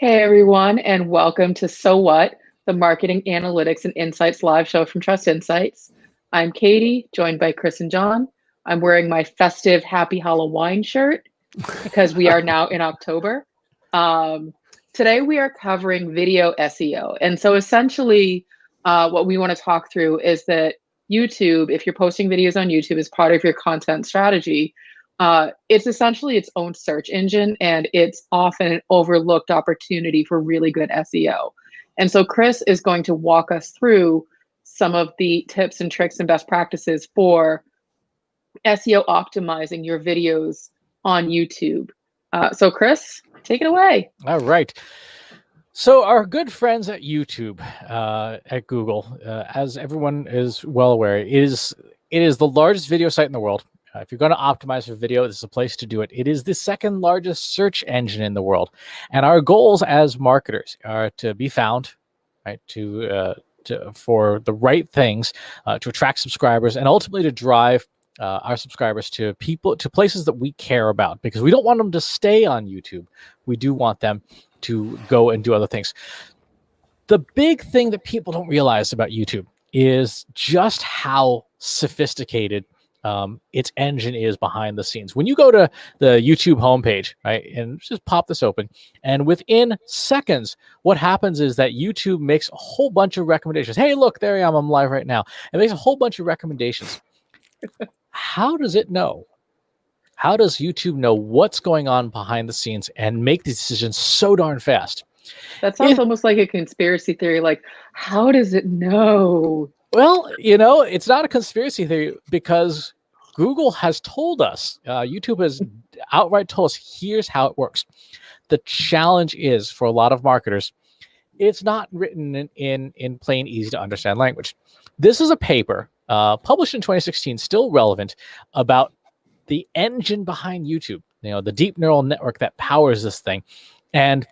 Hey everyone, and welcome to So What, the Marketing Analytics and Insights live show from Trust Insights. I'm Katie, joined by Chris and John. I'm wearing my festive Happy Halloween shirt because we are now in October. Um, Today we are covering video SEO. And so essentially, what we want to talk through is that YouTube, if you're posting videos on YouTube as part of your content strategy, it's essentially its own search engine, and it's often an overlooked opportunity for really good SEO. And so Chris is going to walk us through some of the tips and tricks and best practices for SEO optimizing your videos on YouTube. So Chris, take it away. All right. So our good friends at YouTube, at Google, as everyone is well aware, it is the largest video site in the world. If you're going to optimize for video, this is a place to do it. It is the second largest search engine in the world. And our goals as marketers are to be found, right, for the right things, to attract subscribers, and ultimately to drive our subscribers to places that we care about, because we don't want them to stay on YouTube. We do want them to go and do other things. The big thing that people don't realize about YouTube is just how sophisticated its engine is behind the scenes. When you go to the YouTube homepage, right, and just pop this open, and within seconds, what happens is that YouTube makes a whole bunch of recommendations. Hey, look, there I am. I'm live right now. It makes a whole bunch of recommendations. How does it know? How does YouTube know what's going on behind the scenes and make these decisions so darn fast? That sounds almost like a conspiracy theory. Like, how does it know? Well, it's not a conspiracy theory, because Google has told us, YouTube has outright told us, here's how it works. The challenge is, for a lot of marketers, it's not written in plain, easy to understand language. This is a paper published in 2016, still relevant, about the engine behind YouTube, the deep neural network that powers this thing. And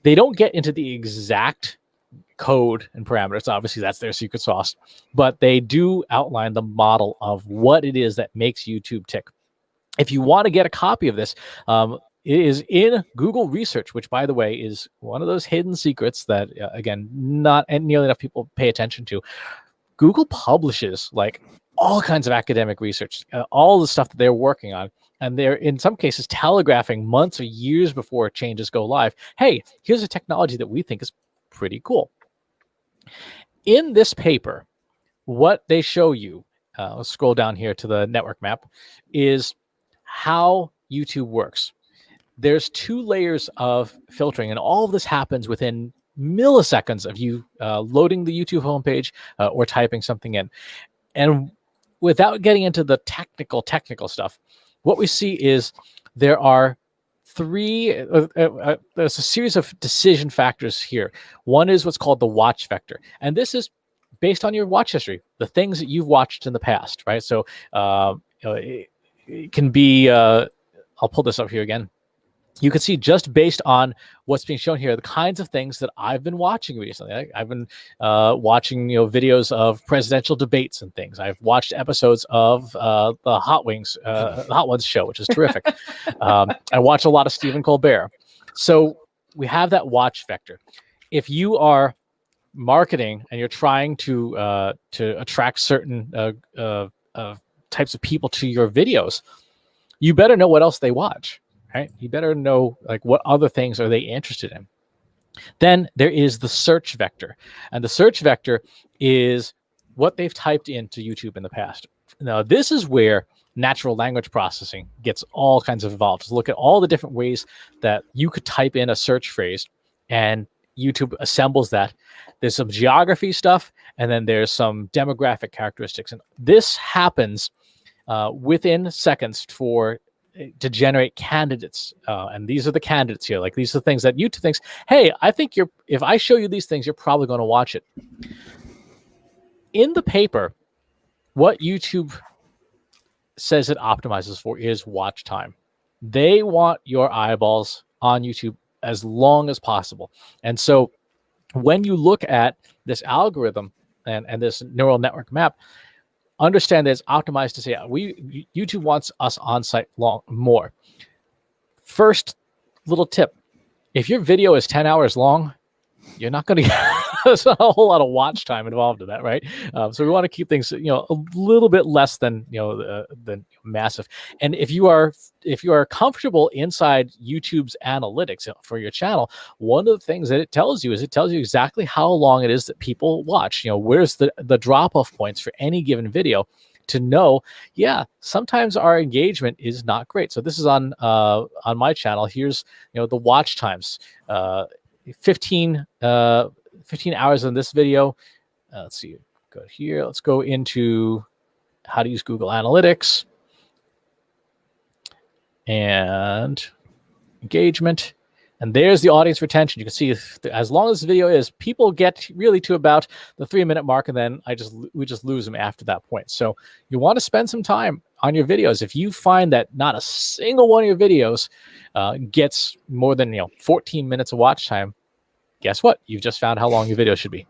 they don't get into the exact code and parameters. Obviously, that's their secret sauce. But they do outline the model of what it is that makes YouTube tick. If you want to get a copy of this, it is in Google Research, which, by the way, is one of those hidden secrets that, again, not nearly enough people pay attention to. Google publishes like all kinds of academic research, all the stuff that they're working on. And they're, in some cases, telegraphing months or years before changes go live. Hey, here's a technology that we think is pretty cool. In this paper, what they show you, let's scroll down here to the network map, is how YouTube works. There's 2 layers of filtering, and all of this happens within milliseconds of you loading the YouTube homepage or typing something in. And without getting into the technical stuff, what we see is there are there's a series of decision factors here. One is what's called the watch vector. And this is based on your watch history, the things that you've watched in the past, right? So it can be, I'll pull this up here again. You can see, just based on what's being shown here, the kinds of things that I've been watching recently. I've been watching videos of presidential debates and things. I've watched episodes of the Hot Ones show, which is terrific. I watch a lot of Stephen Colbert. So we have that watch vector. If you are marketing and you're trying to attract certain types of people to your videos, you better know what else they watch. Right? You better know, like, what other things are they interested in. Then there is the search vector. And the search vector is what they've typed into YouTube in the past. Now, this is where natural language processing gets all kinds of involved. To look at all the different ways that you could type in a search phrase, and YouTube assembles that. There's some geography stuff, and then there's some demographic characteristics. And this happens within seconds to generate candidates. And these are the candidates here. Like, these are the things that YouTube thinks, hey, I think if I show you these things, you're probably going to watch it. In the paper, what YouTube says it optimizes for is watch time. They want your eyeballs on YouTube as long as possible. And so when you look at this algorithm and this neural network map, understand that it's optimized to say, YouTube wants us on site more. First little tip: if your video is 10 hours long, you're not going to get there's not a whole lot of watch time involved in that, right? So we want to keep things, a little bit less than than massive. And if you are comfortable inside YouTube's analytics for your channel, one of the things that it tells you is it tells you exactly how long it is that people watch. Where's the drop off points for any given video, to know, yeah, sometimes our engagement is not great. So this is on my channel. Here's the watch times. 15 hours in this video. Let's see, go here. Let's go into how to use Google Analytics and engagement. And there's the audience retention. You can see as long as the video is, people get really to about the 3-minute mark, and then we just lose them after that point. So you want to spend some time on your videos. If you find that not a single one of your videos gets more than 14 minutes of watch time, guess what? You've just found how long your video should be.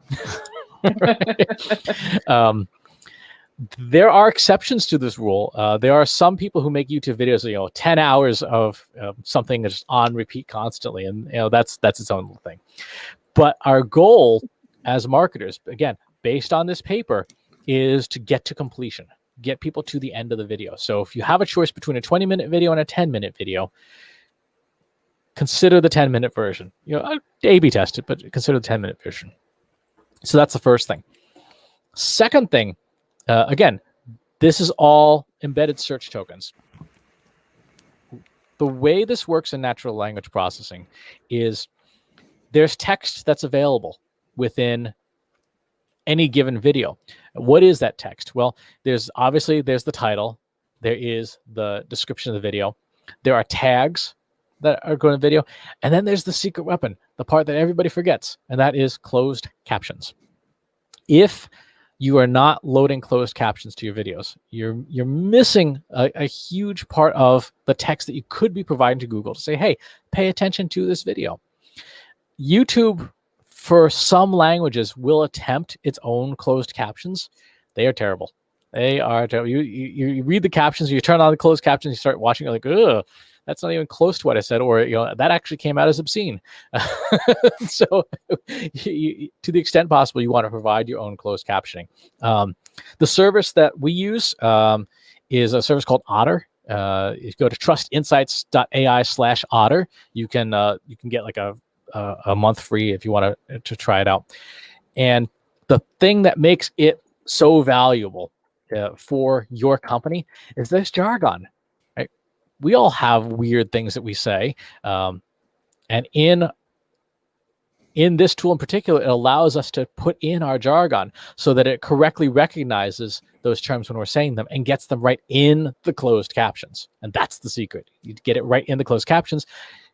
There are exceptions to this rule. There are some people who make YouTube videos, 10 hours of something that's on repeat constantly, and that's its own little thing. But our goal as marketers, again, based on this paper, is to get to completion, get people to the end of the video. So if you have a choice between a 20-minute video and a 10-minute video, consider the 10-minute version. A/B test it, but consider the 10-minute version. So that's the first thing. Second thing, again, this is all embedded search tokens. The way this works in natural language processing is there's text that's available within any given video. What is that text? Well, there's the title, there is the description of the video, there are tags that are going to video, and then there's the secret weapon, the part that everybody forgets, and that is closed captions. If you are not loading closed captions to your videos, you're missing a huge part of the text that you could be providing to Google to say, hey, pay attention to this video. YouTube, for some languages, will attempt its own closed captions. They are terrible. They are terrible. You read the captions, you turn on the closed captions, you start watching, you're like, ugh, that's not even close to what I said, or that actually came out as obscene. So to the extent possible, you want to provide your own closed captioning. The service that we use is a service called Otter. If you go to trustinsights.ai/Otter, you can get like a month free if you want to try it out. And the thing that makes it so valuable for your company is this jargon. We all have weird things that we say. And in this tool in particular, it allows us to put in our jargon so that it correctly recognizes those terms when we're saying them and gets them right in the closed captions. And that's the secret. You get it right in the closed captions.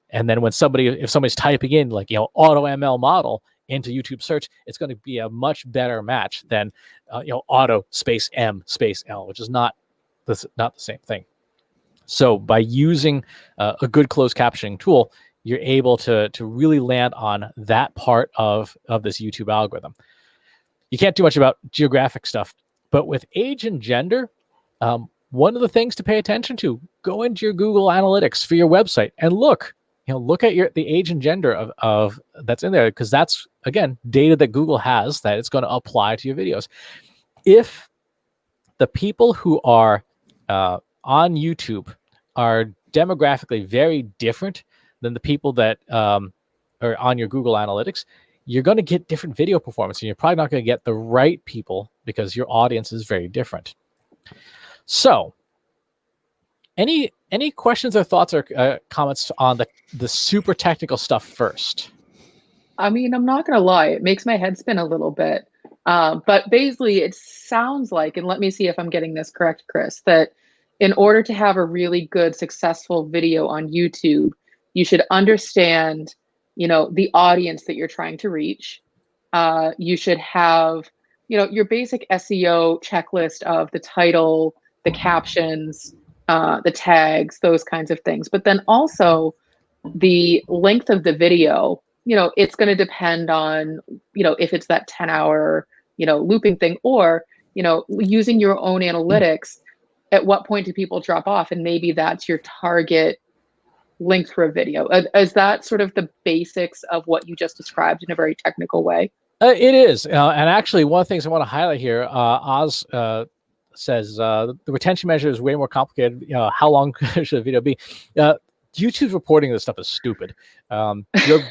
And then if somebody's typing in auto ML model into YouTube search, it's going to be a much better match than auto space M space L, which is not the same thing. So by using a good closed captioning tool, you're able to really land on that part of this YouTube algorithm. You can't do much about geographic stuff, but with age and gender, one of the things to pay attention to, go into your Google Analytics for your website and look at the age and gender of that's in there, because that's, again, data that Google has that it's going to apply to your videos. If the people who are on YouTube are demographically very different than the people that are on your Google Analytics, you're going to get different video performance, and you're probably not going to get the right people because your audience is very different. So, any questions or thoughts or comments on the super technical stuff first? I mean, I'm not going to lie, it makes my head spin a little bit. But basically, it sounds like, and let me see if I'm getting this correct, Chris, that in order to have a really good, successful video on YouTube, you should understand, the audience that you're trying to reach. You should have, your basic SEO checklist of the title, the captions, the tags, those kinds of things. But then also the length of the video, it's going to depend on, if it's that 10-hour, looping thing, or, using your own analytics. At what point do people drop off? And maybe that's your target linked for a video. Is that sort of the basics of what you just described in a very technical way? It is. And actually, one of the things I want to highlight here, Oz says the retention measure is way more complicated. How long should a video be? YouTube's reporting this stuff is stupid.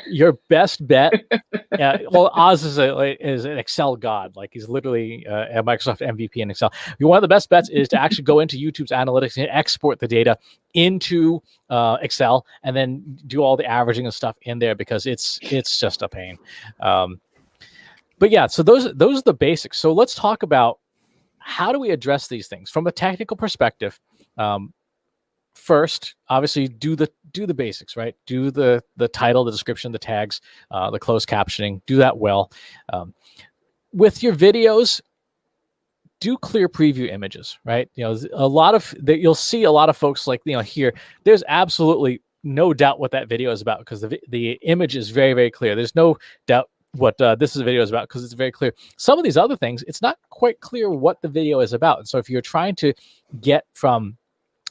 Your best bet. Well, Oz is an Excel god. Like, he's literally a Microsoft MVP in Excel. One of the best bets is to actually go into YouTube's analytics and export the data into Excel, and then do all the averaging and stuff in there, because it's just a pain. But yeah, so those are the basics. So let's talk about how do we address these things from a technical perspective. First, obviously, do the basics, right? Do the title, the description, the tags, the closed captioning. Do that well. With your videos, do clear preview images, right? A lot of you'll see a lot of folks like here. There's absolutely no doubt what that video is about, because the image is very, very clear. There's no doubt what this video is about, because it's very clear. Some of these other things, it's not quite clear what the video is about. And so if you're trying to get from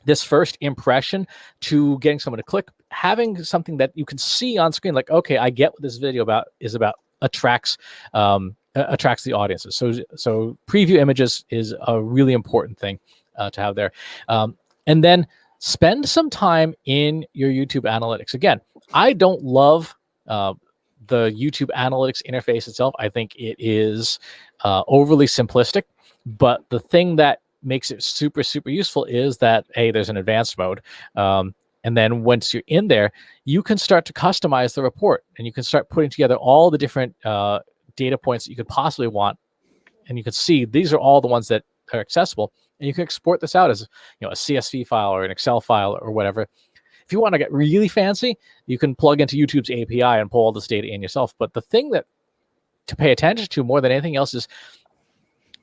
this first impression to getting someone to click, having something that you can see on screen, like, okay, I get what this video is about, attracts the audiences. So preview images is a really important thing to have there. And then spend some time in your YouTube analytics. Again, I don't love the YouTube analytics interface itself. I think it is overly simplistic, but the thing that makes it super, super useful is that, there's an advanced mode. And then once you're in there, you can start to customize the report, and you can start putting together all the different data points that you could possibly want. And you can see these are all the ones that are accessible, and you can export this out as a CSV file or an Excel file or whatever. If you want to get really fancy, you can plug into YouTube's API and pull all this data in yourself. But the thing that to pay attention to more than anything else is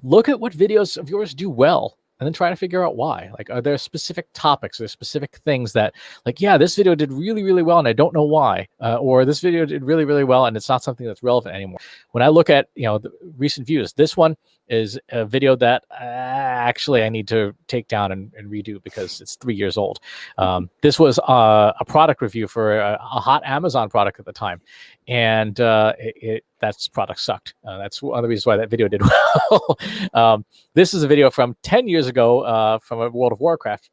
look at what videos of yours do well, and then try to figure out why. Like, are there specific topics or specific things that, like, yeah, this video did really, really well, and I don't know why, or this video did really, really well, and it's not something that's relevant anymore. When I look at the recent views, this one is a video that actually I need to take down and redo because it's 3 years old. This was a product review for a hot Amazon product at the time, and that product sucked. That's one of the reasons why that video did well. This is a video from 10 years ago from a World of Warcraft.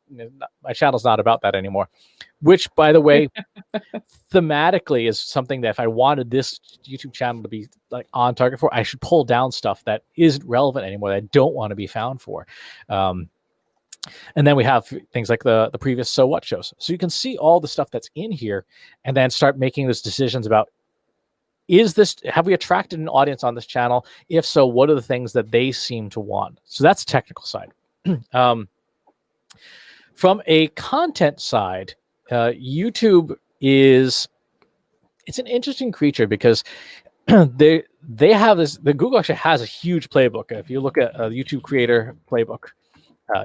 My channel's not about that anymore, which, by the way, thematically is something that if I wanted this YouTube channel to be like on target for, I should pull down stuff that isn't relevant anymore, that I don't want to be found for. And then we have things like the previous So What shows. So you can see all the stuff that's in here, and then start making those decisions about, have we attracted an audience on this channel? If so, what are the things that they seem to want? So that's the technical side. From a content side, YouTube it's an interesting creature, because they have this. The Google actually has a huge playbook. If you look at a YouTube creator playbook,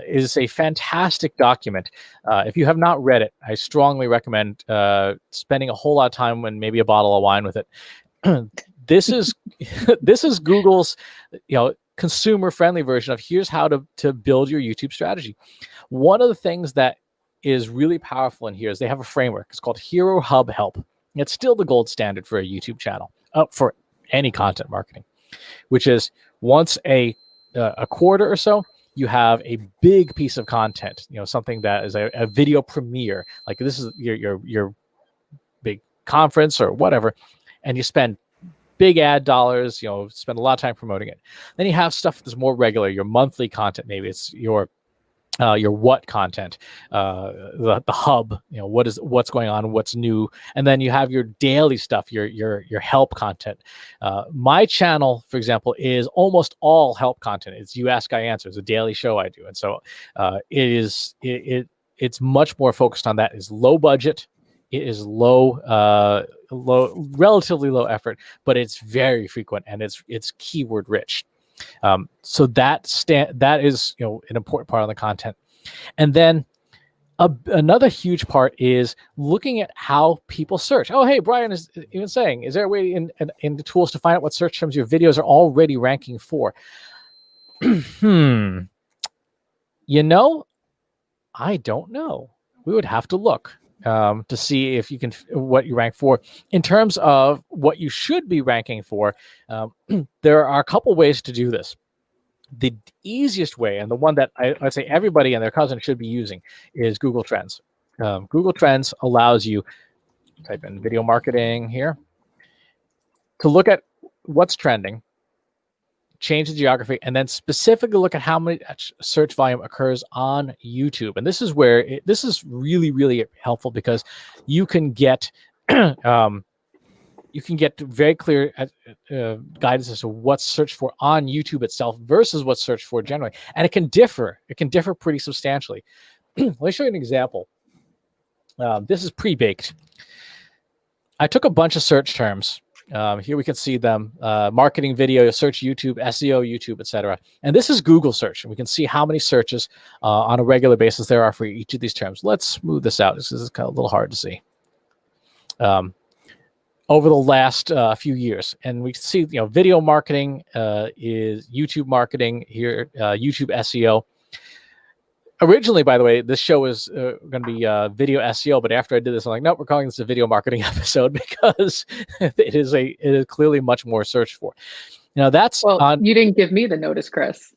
is a fantastic document. If you have not read it, I strongly recommend spending a whole lot of time and maybe a bottle of wine with it. This is Google's consumer-friendly version of here's how to build your YouTube strategy. One of the things that is really powerful in here is they have a framework. It's called Hero Hub Help. It's still the gold standard for a YouTube channel, for any content marketing, which is once a quarter or so, you have a big piece of content, something that is a video premiere. Like, this is your big conference or whatever, and you spend big ad dollars, spend a lot of time promoting it. Then you have stuff that's more regular, your monthly content. Maybe it's your what content, the hub, what's going on, what's new. And then you have your daily stuff, your help content. My channel, for example, is almost all help content. It's You Ask, I Answer. It's a daily show I do. And so it's much more focused on that. It's low budget. It is relatively low effort, but it's very frequent, and it's keyword rich. So that is an important part of the content. And then another huge part is looking at how people search. Oh, hey, Brian is even saying, is there a way in the tools to find out what search terms your videos are already ranking for? I don't know. We would have to look. to see if you can what you rank for. In terms of what you should be ranking for, there are a couple ways to do this. The easiest way, and the one that I'd say everybody and their cousin should be using, is Google Trends. Google Trends allows you, type in video marketing here, to look at what's trending, change the geography, and then specifically look at how much search volume occurs on YouTube. And this is where this is really, really helpful, because you can get you can get very clear guidance as to what's searched for on YouTube itself versus what's searched for generally. And it can differ. It can differ pretty substantially. Let me show you an example. This is pre-baked. I took a bunch of search terms. Here we can see them: marketing video, search YouTube, SEO, YouTube, etc. And this is Google search. And we can see how many searches on a regular basis there are for each of these terms. Let's smooth this out. This is kind of a little hard to see. Over the last few years, and we see, video marketing is YouTube marketing here, YouTube SEO. Originally, by the way, this show was going to be video SEO, but after I did this, I'm like, nope, we're calling this a video marketing episode, because it is clearly much more searched for. That's you didn't give me the notice, Chris.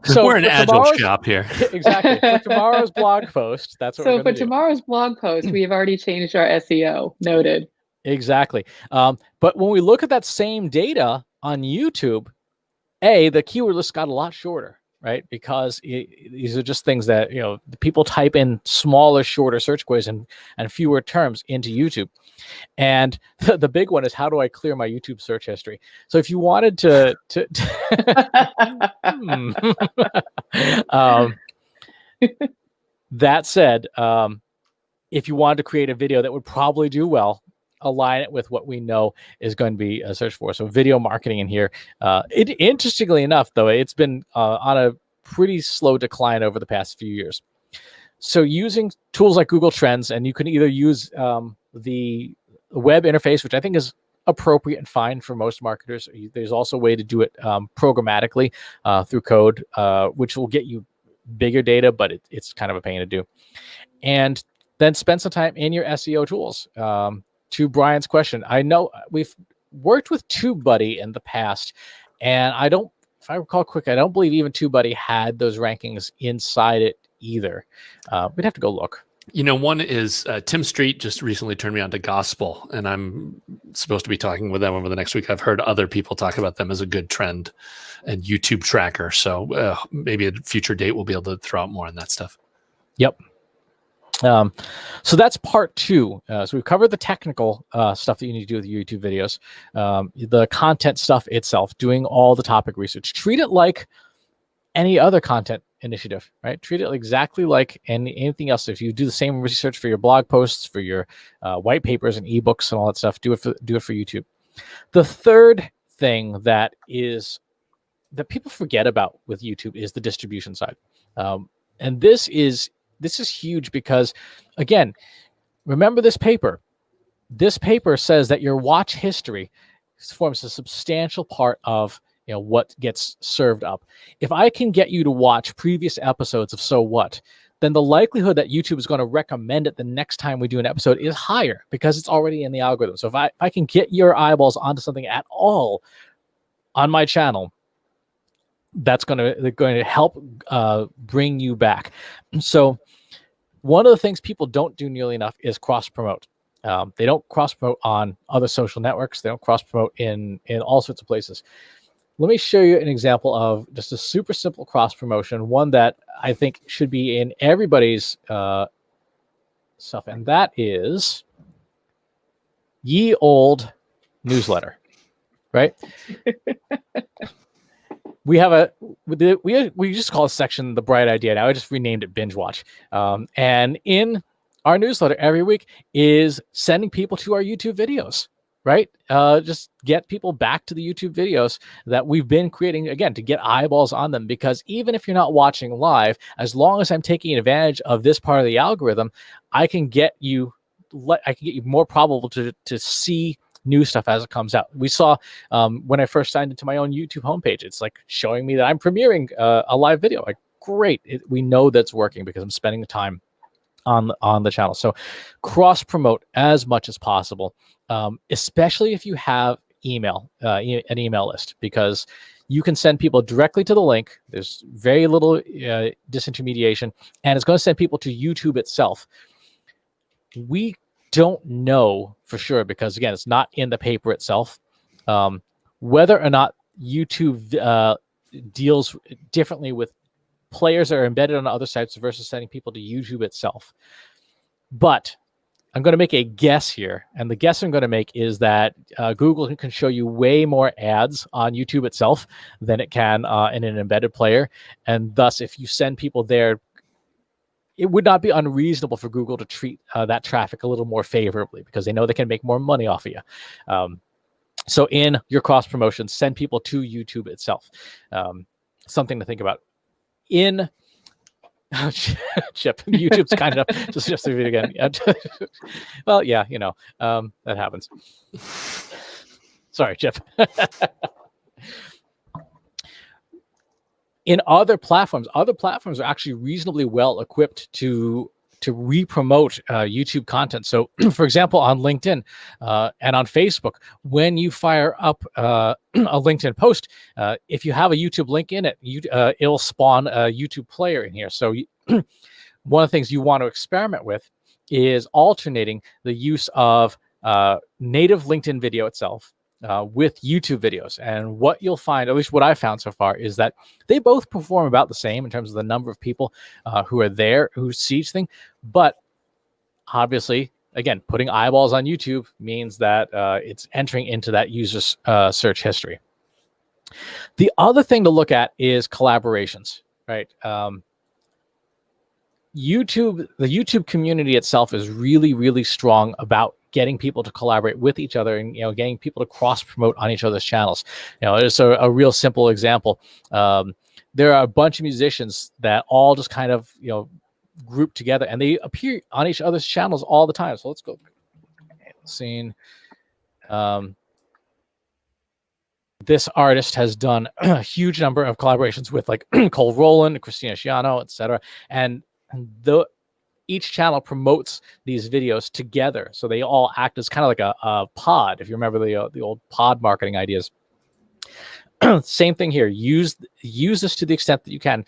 So we're an agile shop here. Exactly. For tomorrow's blog post, that's what we're going to do. Tomorrow's blog post, we have already changed our SEO. Noted. Exactly. But when we look at that same data on YouTube, the keyword list got a lot shorter, right? Because these are just things that, people type in smaller, shorter search queries and fewer terms into YouTube. And the big one is, how do I clear my YouTube search history? So if you wanted to that said, if you wanted to create a video that would probably do well, align it with what we know is going to be searched for. So video marketing in here. Interestingly enough, though, it's been on a pretty slow decline over the past few years. So using tools like Google Trends, and you can either use the web interface, which I think is appropriate and fine for most marketers. There's also a way to do it programmatically through code, which will get you bigger data, but it's kind of a pain to do. And then spend some time in your SEO tools. To Brian's question, I know we've worked with TubeBuddy in the past, and if I recall quick, I don't believe even TubeBuddy had those rankings inside it either. We'd have to go look. One is Tim Street just recently turned me on to Gospel, and I'm supposed to be talking with them over the next week. I've heard other people talk about them as a good trend and YouTube tracker. So maybe at a future date, we'll be able to throw out more on that stuff. Yep. So that's part two. So we've covered the technical stuff that you need to do with YouTube videos, the content stuff itself, doing all the topic research. Treat it like any other content initiative, right? Treat it exactly like anything else. If you do the same research for your blog posts, for your white papers and ebooks and all that stuff, do it for YouTube. The third thing that people forget about with YouTube is the distribution side, and this is huge, because, again, remember this paper. This paper says that your watch history forms a substantial part of what gets served up. If I can get you to watch previous episodes of So What, then the likelihood that YouTube is going to recommend it the next time we do an episode is higher, because it's already in the algorithm. So if I can get your eyeballs onto something at all on my channel, that's going to help bring you back. So one of the things people don't do nearly enough is cross promote. They don't cross promote on other social networks. They don't cross promote in all sorts of places. Let me show you an example of just a super simple cross promotion, one that I think should be in everybody's stuff, and that is Ye Old Newsletter, right? We have we just call this section the Bright Idea now. I just renamed it Binge Watch. And in our newsletter every week is sending people to our YouTube videos, right? Just get people back to the YouTube videos that we've been creating, again, to get eyeballs on them. Because even if you're not watching live, as long as I'm taking advantage of this part of the algorithm, I can get you more probable to see new stuff as it comes out. We saw when I first signed into my own YouTube homepage, it's like showing me that I'm premiering a live video. Like, great. We know that's working because I'm spending the time on the channel. So cross promote as much as possible, especially if you have an email list, because you can send people directly to the link. There's very little disintermediation, and it's going to send people to YouTube itself. We don't know for sure, because again, it's not in the paper itself, whether or not YouTube deals differently with players that are embedded on other sites versus sending people to YouTube itself. But I'm going to make a guess here, and the guess I'm going to make is that Google can show you way more ads on YouTube itself than it can in an embedded player, and thus, if you send people there, it would not be unreasonable for Google to treat that traffic a little more favorably, because they know they can make more money off of you. So in your cross promotion, send people to YouTube itself. Something to think about. In Chip, YouTube's kind enough to suggest the video again. Well, yeah, that happens. Sorry, Chip. In other platforms are actually reasonably well equipped to re-promote YouTube content. So, for example, on LinkedIn and on Facebook, when you fire up a LinkedIn post, if you have a YouTube link in it, it'll spawn a YouTube player in here. So one of the things you want to experiment with is alternating the use of native LinkedIn video itself with YouTube videos. And what you'll find, at least what I've found so far, is that they both perform about the same in terms of the number of people who are there, who see each thing. But obviously, again, putting eyeballs on YouTube means that it's entering into that user's search history. The other thing to look at is collaborations, right? The YouTube community itself is really, really strong about getting people to collaborate with each other and getting people to cross promote on each other's channels. There's a real simple example. There are a bunch of musicians that all just kind of group together, and they appear on each other's channels all the time. So let's go. Scene. This artist has done a huge number of collaborations with like Cole Rowland, Christina Schiano, etc. And each channel promotes these videos together, so they all act as kind of like a pod. If you remember the old pod marketing ideas. Same thing here. Use this to the extent that you can.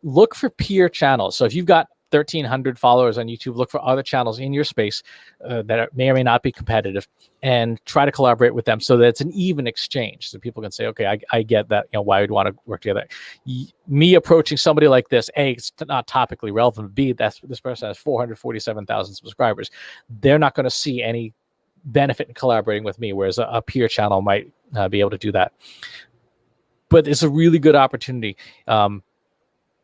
Look for peer channels. So if you've got 1,300 followers on YouTube, look for other channels in your space that may or may not be competitive, and try to collaborate with them so that it's an even exchange. So people can say, okay, I get that. Why would want to work together? Me approaching somebody like this, A, it's not topically relevant. B, this person has 447,000 subscribers. They're not going to see any benefit in collaborating with me, whereas a peer channel might be able to do that. But it's a really good opportunity.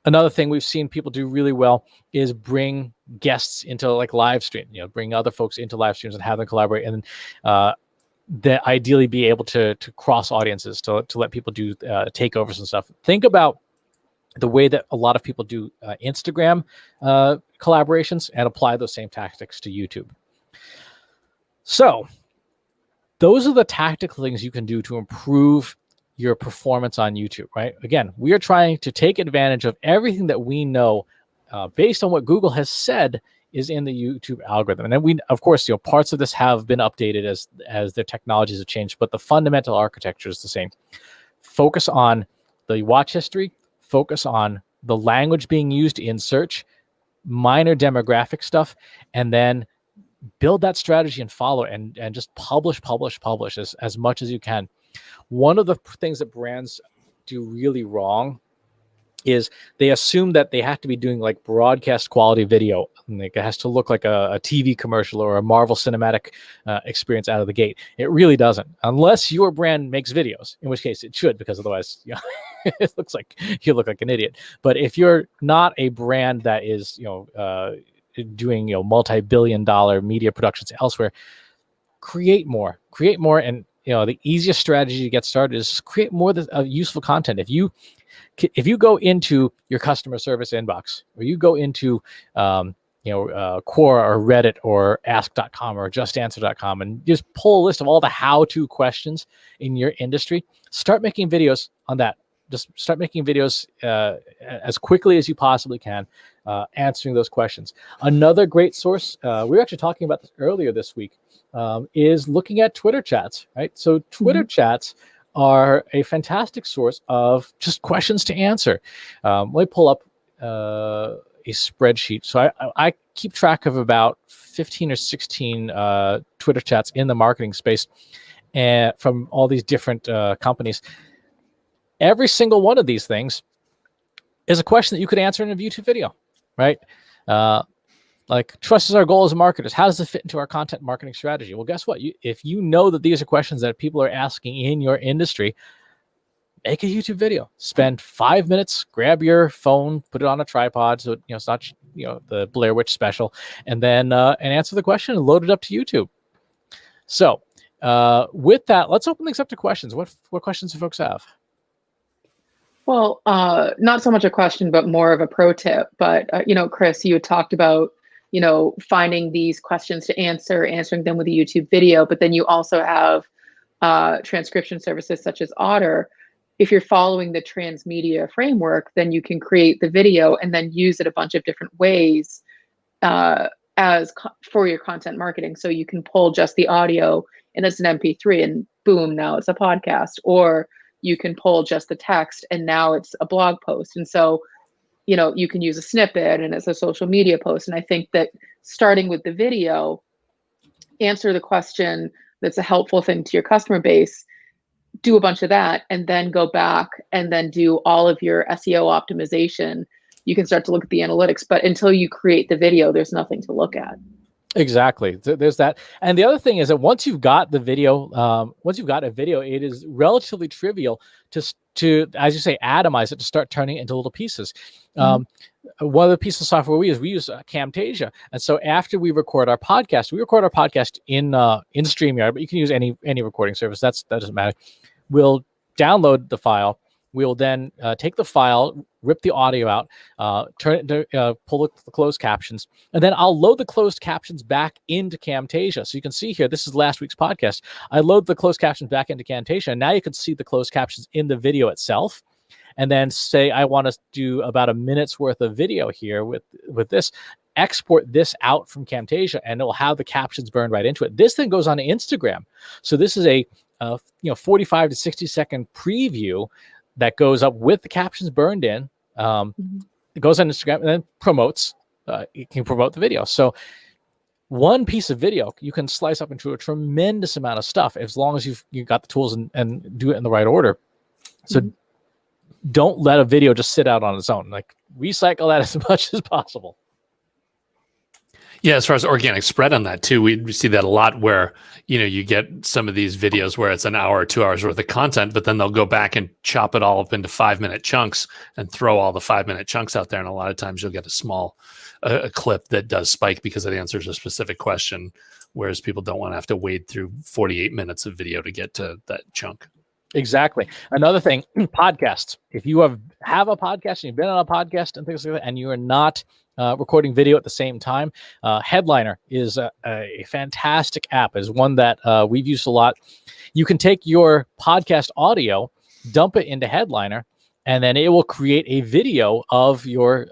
Another thing we've seen people do really well is bring guests into like live stream, bring other folks into live streams and have them collaborate, and then ideally be able to cross audiences to let people do takeovers and stuff. Think about the way that a lot of people do Instagram collaborations and apply those same tactics to YouTube. So those are the tactical things you can do to improve your performance on YouTube, right? Again, we are trying to take advantage of everything that we know based on what Google has said is in the YouTube algorithm. And then we, of course, parts of this have been updated as their technologies have changed, but the fundamental architecture is the same. Focus on the watch history, focus on the language being used in search, minor demographic stuff, and then build that strategy and follow it, and just publish as much as you can. One of the things that brands do really wrong is they assume that they have to be doing like broadcast quality video. Like it has to look like a TV commercial or a Marvel cinematic experience out of the gate. It really doesn't, unless your brand makes videos, in which case it should, because otherwise it looks like you look like an idiot. But if you're not a brand that is doing multi-billion-dollar media productions elsewhere, create more. And the easiest strategy to get started is create more useful content. If you go into your customer service inbox, or you go into Quora or Reddit or ask.com or justanswer.com and just pull a list of all the how-to questions in your industry, start making videos on that. just start making videos as quickly as you possibly can, answering those questions. Another great source, we were actually talking about this earlier this week, is looking at Twitter chats, right? So Twitter chats are a fantastic source of just questions to answer. Let me pull up a spreadsheet. So I keep track of about 15 or 16 Twitter chats in the marketing space, and from all these different companies. Every single one of these things is a question that you could answer in a YouTube video, right? Like, trust is our goal as marketers. How does this fit into our content marketing strategy? Well, guess what? If you know that these are questions that people are asking in your industry, make a YouTube video. Spend 5 minutes, grab your phone, put it on a tripod so it's not the Blair Witch special, and then and answer the question and load it up to YouTube. So with that, let's open things up to questions. What questions do folks have? Well, not so much a question, but more of a pro tip. But, Chris, you had talked about, finding these questions to answering them with a YouTube video, but then you also have transcription services such as Otter. If you're following the transmedia framework, then you can create the video and then use it a bunch of different ways for your content marketing. So you can pull just the audio and it's an MP3 and boom, now it's a podcast. Or you can pull just the text and now it's a blog post. And so, you can use a snippet and it's a social media post. And I think that starting with the video, answer the question that's a helpful thing to your customer base, do a bunch of that, and then go back and then do all of your SEO optimization. You can start to look at the analytics, but until you create the video, there's nothing to look at. Exactly. There's that. And the other thing is that once you've got the video, it is relatively trivial to, as you say, atomize it, to start turning it into little pieces. One of the pieces of software we use Camtasia. And so after we record our podcast in StreamYard, but you can use any recording service. That doesn't matter. We'll download the file. We'll then take the file, rip the audio out, turn it into, pull the closed captions, and then I'll load the closed captions back into Camtasia. So you can see here, this is last week's podcast. I load the closed captions back into Camtasia, and now you can see the closed captions in the video itself. And then say I want to do about a minute's worth of video here with this. Export this out from Camtasia, and it will have the captions burned right into it. This then goes on to Instagram. So this is a 45 to 60 second preview that goes up with the captions burned in. It goes on Instagram and then promotes. You can promote the video. So one piece of video you can slice up into a tremendous amount of stuff as long as you've got the tools and do it in the right order. So don't let a video just sit out on its own. Like, recycle that as much as possible. Yeah, as far as organic spread on that too, we see that a lot where, you get some of these videos where it's an hour or 2 hours worth of content, but then they'll go back and chop it all up into 5-minute chunks and throw all the 5-minute chunks out there. And a lot of times you'll get a small a clip that does spike because it answers a specific question, whereas people don't want to have to wade through 48 minutes of video to get to that chunk. Exactly. Another thing, podcasts. If you have a podcast and you've been on a podcast and things like that, and you are not recording video at the same time, Headliner is a fantastic app. It's one that we've used a lot. You can take your podcast audio, dump it into Headliner, and then it will create a video of your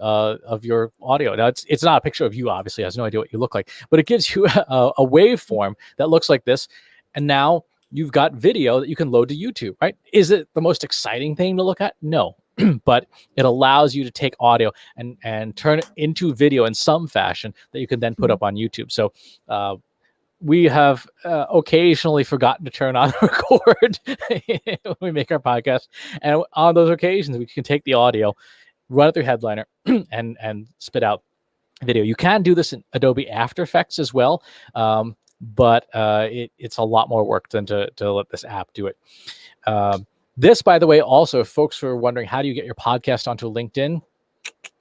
audio. Now, it's not a picture of you, obviously. It has no idea what you look like, but it gives you a waveform that looks like this. And now you've got video that you can load to YouTube, right? Is it the most exciting thing to look at? No. But it allows you to take audio and turn it into video in some fashion that you can then put up on YouTube. So we have occasionally forgotten to turn on record when we make our podcast. And on those occasions, we can take the audio, run it through Headliner, and spit out video. You can do this in Adobe After Effects as well. But it's a lot more work than to let this app do it. This, by the way, also, if folks are wondering, how do you get your podcast onto LinkedIn?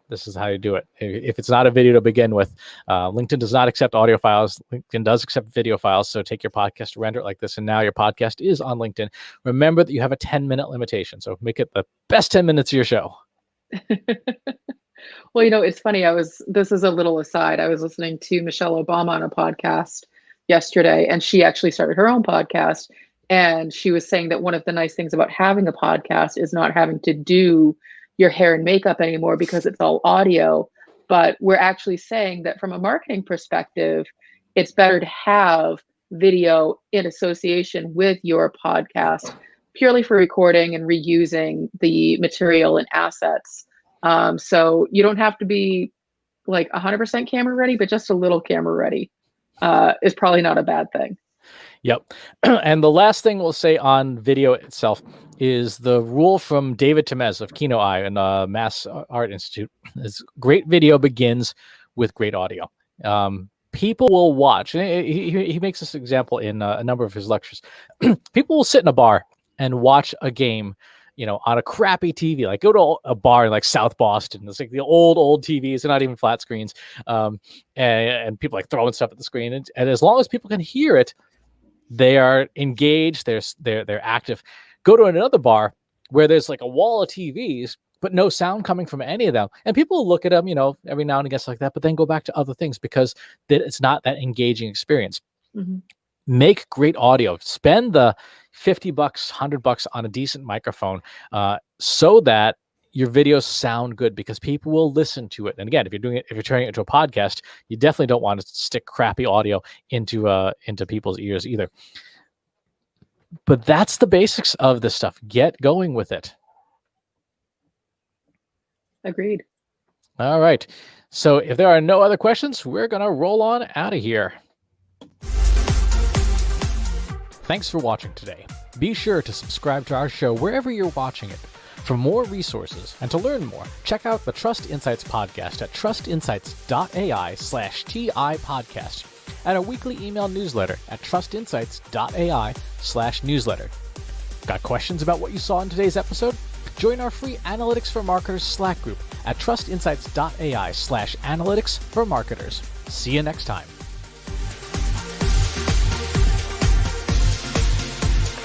This is how you do it. If it's not a video to begin with, LinkedIn does not accept audio files. LinkedIn does accept video files. So take your podcast, render it like this, and now your podcast is on LinkedIn. Remember that you have a 10-minute limitation. So make it the best 10 minutes of your show. Well, it's funny. This is a little aside. I was listening to Michelle Obama on a podcast yesterday, and she actually started her own podcast. And she was saying that one of the nice things about having a podcast is not having to do your hair and makeup anymore because it's all audio. But we're actually saying that from a marketing perspective, it's better to have video in association with your podcast purely for recording and reusing the material and assets. So you don't have to be like 100% camera ready, but just a little camera ready is probably not a bad thing. Yep. And the last thing we'll say on video itself is the rule from David Temez of Kino Eye and Mass Art Institute is great video begins with great audio. People will watch, and he makes this example in a number of his lectures. People will sit in a bar and watch a game, on a crappy TV, like go to a bar in like South Boston. It's like the old TVs, they're not even flat screens. And people like throwing stuff at the screen. And as long as people can hear it, they are engaged, they're active. Go to another bar where there's like a wall of TVs, but no sound coming from any of them. And people will look at them, every now and again like that, but then go back to other things because it's not that engaging experience. Mm-hmm. Make great audio. Spend the $50, $100 on a decent microphone so that your videos sound good because people will listen to it. And again, if you're turning it into a podcast, you definitely don't want to stick crappy audio into people's ears either. But that's the basics of this stuff. Get going with it. Agreed. All right. So if there are no other questions, we're going to roll on out of here. Thanks for watching today. Be sure to subscribe to our show wherever you're watching it. For more resources and to learn more, check out the Trust Insights podcast at trustinsights.ai/TI podcast and a weekly email newsletter at trustinsights.ai/newsletter. Got questions about what you saw in today's episode? Join our free Analytics for Marketers Slack group at trustinsights.ai/analytics for marketers. See you next time.